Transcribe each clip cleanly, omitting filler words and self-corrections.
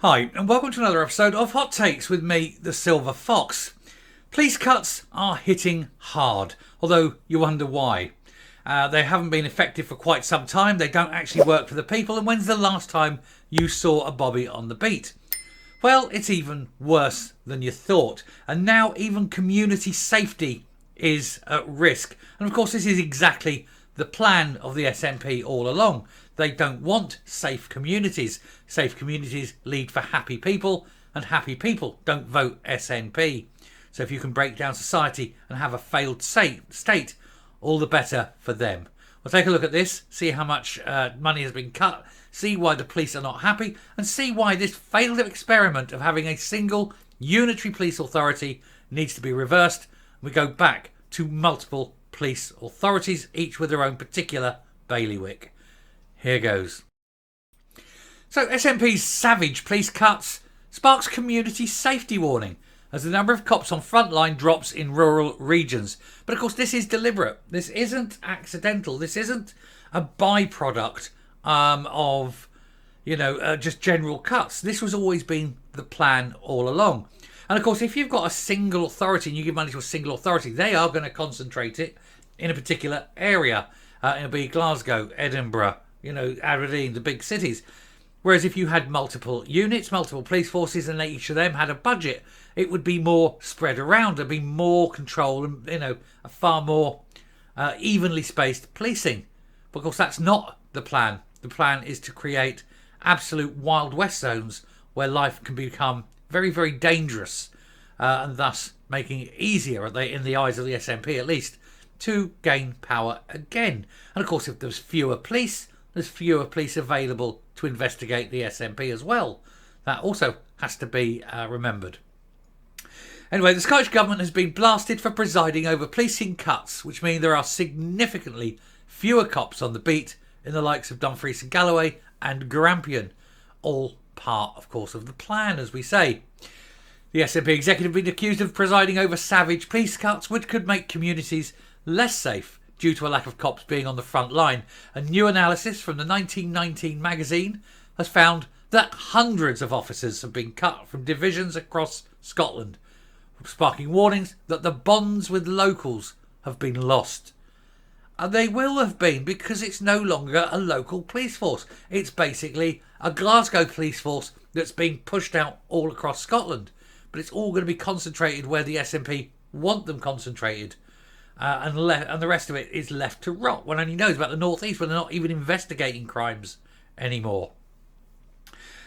Hi, and welcome to another episode of Hot Takes with me, the Silver Fox. Police cuts are hitting hard, although you wonder why. They haven't been effective for quite some time, they don't actually work for the people, and when's the last time you saw a bobby on the beat? Well, it's even worse than you thought, and now even community safety is at risk. And of course this is exactly the plan of the SNP all along. They don't want safe communities. Safe communities lead for happy people, and happy people don't vote SNP. So if you can break down society and have a failed state, all the better for them. We'll take a look at this, see how much money has been cut, see why the police are not happy, and see why this failed experiment of having a single unitary police authority needs to be reversed. We go back to multiple police authorities, each with their own particular bailiwick. Here goes. So SNP's savage police cuts sparks community safety warning as the number of cops on frontline drops in rural regions. But of course this is deliberate. This isn't accidental. This isn't a byproduct of just general cuts. This was always been the plan all along. And of course if you've got a single authority and you give money to a single authority, they are going to concentrate it in a particular area. It'll be Glasgow, Edinburgh, Aberdeen, the big cities. Whereas if you had multiple units, multiple police forces, and each of them had a budget, it would be more spread around. There'd be more control and, a far more evenly spaced policing. But of course, that's not the plan. The plan is to create absolute Wild West zones where life can become very, very dangerous, and thus making it easier, in the eyes of the SNP at least, to gain power again. And of course, if there's fewer police, there's fewer police available to investigate the SNP as well. That also has to be remembered. Anyway, the Scottish Government has been blasted for presiding over policing cuts, which mean there are significantly fewer cops on the beat in the likes of Dumfries and Galloway and Grampian. All part, of course, of the plan, as we say. The SNP executive has been accused of presiding over savage police cuts, which could make communities less safe due to a lack of cops being on the front line. A new analysis from the 1919 magazine has found that hundreds of officers have been cut from divisions across Scotland, sparking warnings that the bonds with locals have been lost. And they will have been, because it's no longer a local police force. It's basically a Glasgow police force that's being pushed out all across Scotland. But it's all going to be concentrated where the SNP want them concentrated. And the rest of it is left to rot. One only knows about the North East, where they're not even investigating crimes anymore.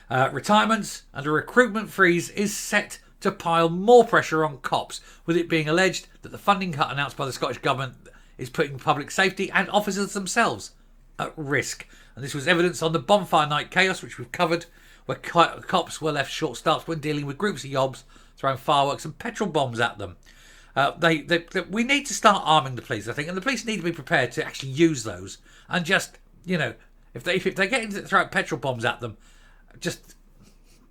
Retirements and a recruitment freeze is set to pile more pressure on cops, with it being alleged that the funding cut announced by the Scottish Government is putting public safety and officers themselves at risk. And this was evidenced on the bonfire night chaos, which we've covered, where cops were left short-staffed when dealing with groups of yobs throwing fireworks and petrol bombs at them. We need to start arming the police, I think, and the police need to be prepared to actually use those. And just, if they get into throw out petrol bombs at them, just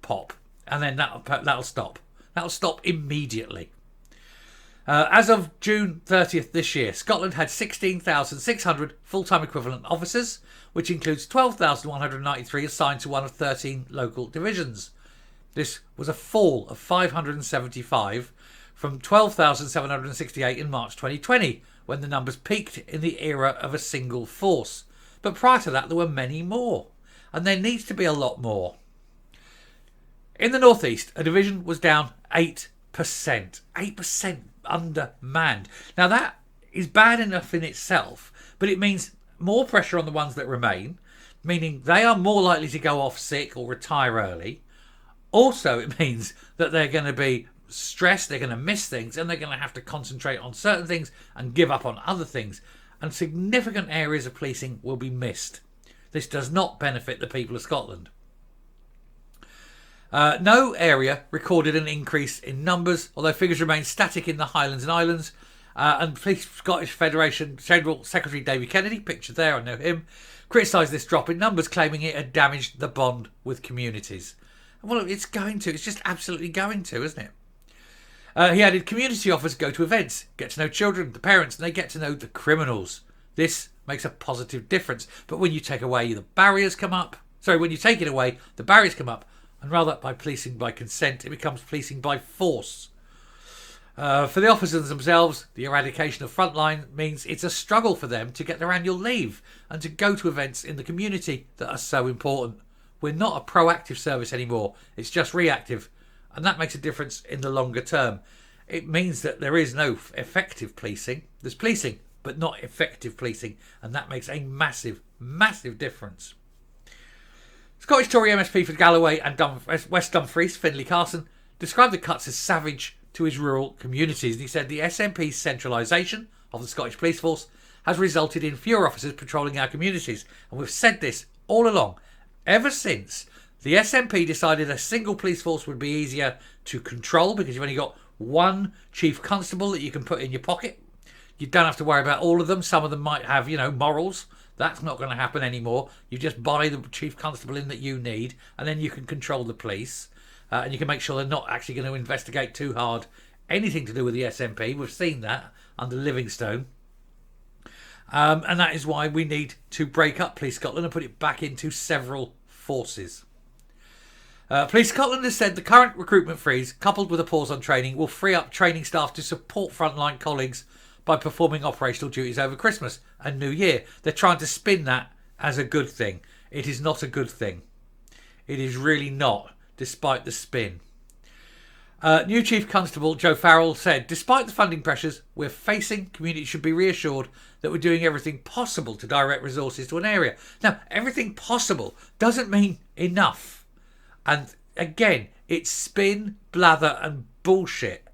pop, and then that'll stop. That'll stop immediately. As of June 30th this year, Scotland had 16,600 full-time equivalent officers, which includes 12,193 assigned to one of 13 local divisions. This was a fall of 575 from 12,768 in March 2020, when the numbers peaked in the era of a single force. But prior to that, there were many more, and there needs to be a lot more. In the North East, a division was down 8%. 8% undermanned. Now that is bad enough in itself, but it means more pressure on the ones that remain, meaning they are more likely to go off sick or retire early. Also, it means that they're going to be stressed, they're going to miss things, and they're going to have to concentrate on certain things and give up on other things. And significant areas of policing will be missed. This does not benefit the people of Scotland. No area recorded an increase in numbers, although figures remain static in the Highlands and Islands. And Scottish Federation General Secretary David Kennedy, pictured there, I know him, criticised this drop in numbers, claiming it had damaged the bond with communities. Well, it's just absolutely going to, isn't it? He added, community officers go to events, get to know children, the parents, and they get to know the criminals. This makes a positive difference. But when you take away, the barriers come up. When you take it away, the barriers come up, And rather by policing by consent, it becomes policing by force. For the officers themselves, the eradication of frontline means it's a struggle for them to get their annual leave and to go to events in the community that are so important. We're not a proactive service anymore, it's just reactive, and that makes a difference in the longer term. It means that there is no effective policing. There's policing, but not effective policing, and that makes a massive, massive difference. Scottish Tory MSP for Galloway and West Dumfries, Finlay Carson, described the cuts as savage to his rural communities. And he said the SNP's centralisation of the Scottish Police Force has resulted in fewer officers patrolling our communities. And we've said this all along. Ever since the SNP decided a single police force would be easier to control because you've only got one chief constable that you can put in your pocket. You don't have to worry about all of them. Some of them might have, morals. That's not going to happen anymore. You just buy the chief constable in that you need, and then you can control the police. And you can make sure they're not actually going to investigate too hard anything to do with the SNP. We've seen that under Livingstone. And that is why we need to break up Police Scotland and put it back into several forces. Police Scotland has said the current recruitment freeze, coupled with a pause on training, will free up training staff to support frontline colleagues by performing operational duties over Christmas and New Year. They're trying to spin that as a good thing. It is not a good thing. It is really not, despite the spin. New Chief Constable Joe Farrell said, despite the funding pressures we're facing, communities should be reassured that we're doing everything possible to direct resources to an area. Now, everything possible doesn't mean enough. And again, it's spin, blather and bullshit.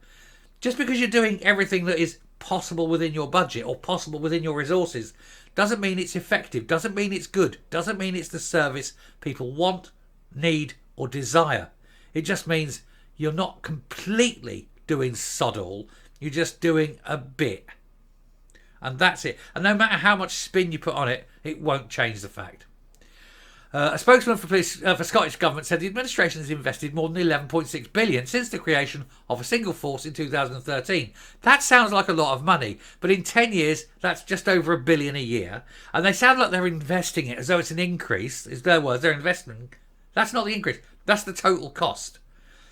Just because you're doing everything that is possible within your budget or possible within your resources doesn't mean it's effective, doesn't mean it's good, doesn't mean it's the service people want, need or desire. It just means you're not completely doing sod all, you're just doing a bit. And that's it. And no matter how much spin you put on it, it won't change the fact. A spokesman for Scottish Government said the administration has invested more than 11.6 billion since the creation of a single force in 2013. That sounds like a lot of money, but in 10 years, that's just over $1 billion a year. And they sound like they're investing it as though it's an increase. Is their words, they're investing. That's not the increase. That's the total cost.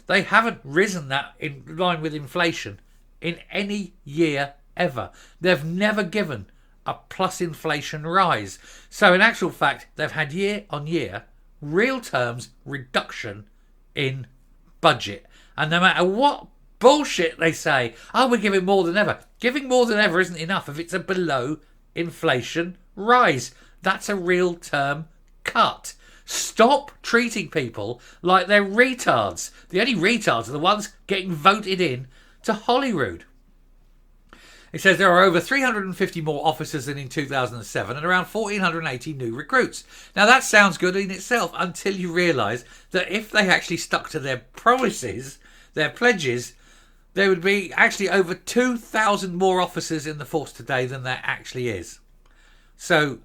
They haven't risen that in line with inflation in any year ever. They've never given a plus inflation rise. So in actual fact, they've had year on year, real terms, reduction in budget. And no matter what bullshit they say, we're giving more than ever. Giving more than ever isn't enough if it's a below inflation rise. That's a real term cut. Stop treating people like they're retards. The only retards are the ones getting voted in to Holyrood. It says there are over 350 more officers than in 2007 and around 1,480 new recruits. Now that sounds good in itself until you realise that if they actually stuck to their promises, their pledges, there would be actually over 2,000 more officers in the force today than there actually is. So,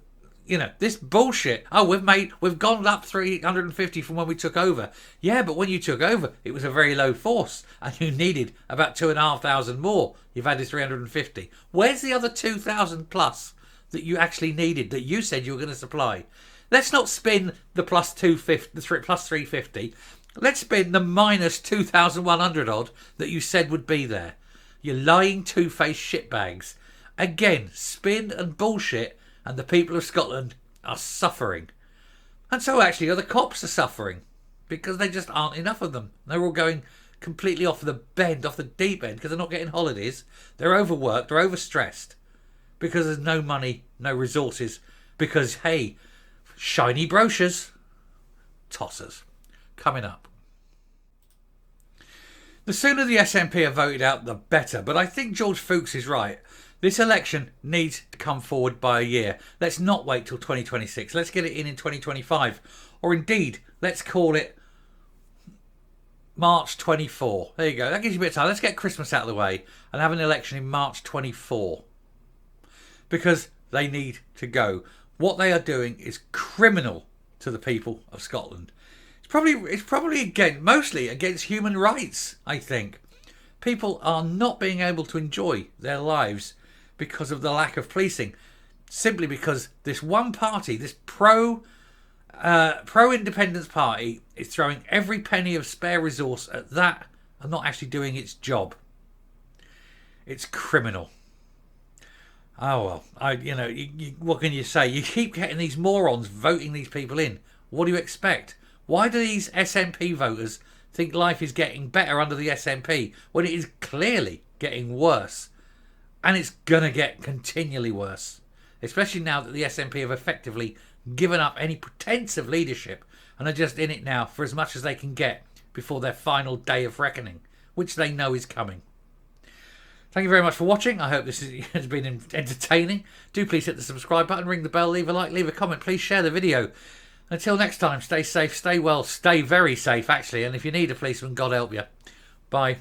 this bullshit. We've gone up 350 from when we took over. Yeah, but when you took over, it was a very low force and you needed about 2,500 more. You've added 350. Where's the other 2,000 plus that you actually needed that you said you were going to supply? Let's not spin the plus 250, the plus 350. Let's spin the minus 2,100 odd that you said would be there. You lying two-faced shitbags. Again, spin and bullshit. And the people of Scotland are suffering. And so actually the cops are suffering because there just aren't enough of them. They're all going completely off the deep end because they're not getting holidays. They're overworked, they're overstressed because there's no money, no resources. Because, hey, shiny brochures, tossers. Coming up. The sooner the SNP are voted out, the better. But I think George Fuchs is right. This election needs to come forward by a year. Let's not wait till 2026. Let's get it in 2025. Or indeed, let's call it March 24. There you go. That gives you a bit of time. Let's get Christmas out of the way and have an election in March 24. Because they need to go. What they are doing is criminal to the people of Scotland. It's probably again, mostly against human rights, I think. People are not being able to enjoy their lives because of the lack of policing. Simply because this one party, this pro pro-independence party is throwing every penny of spare resource at that and not actually doing its job. It's criminal. Oh well, what can you say? You keep getting these morons voting these people in. What do you expect? Why do these SNP voters think life is getting better under the SNP when it is clearly getting worse? And it's gonna get continually worse, especially now that the SNP have effectively given up any pretense of leadership and are just in it now for as much as they can get before their final day of reckoning, which they know is coming. Thank you very much for watching. I hope this has been entertaining. Do please hit the subscribe button, ring the bell, leave a like, leave a comment. Please share the video. Until next time, stay safe, stay well, stay very safe actually. And if you need a policeman, God help you. Bye.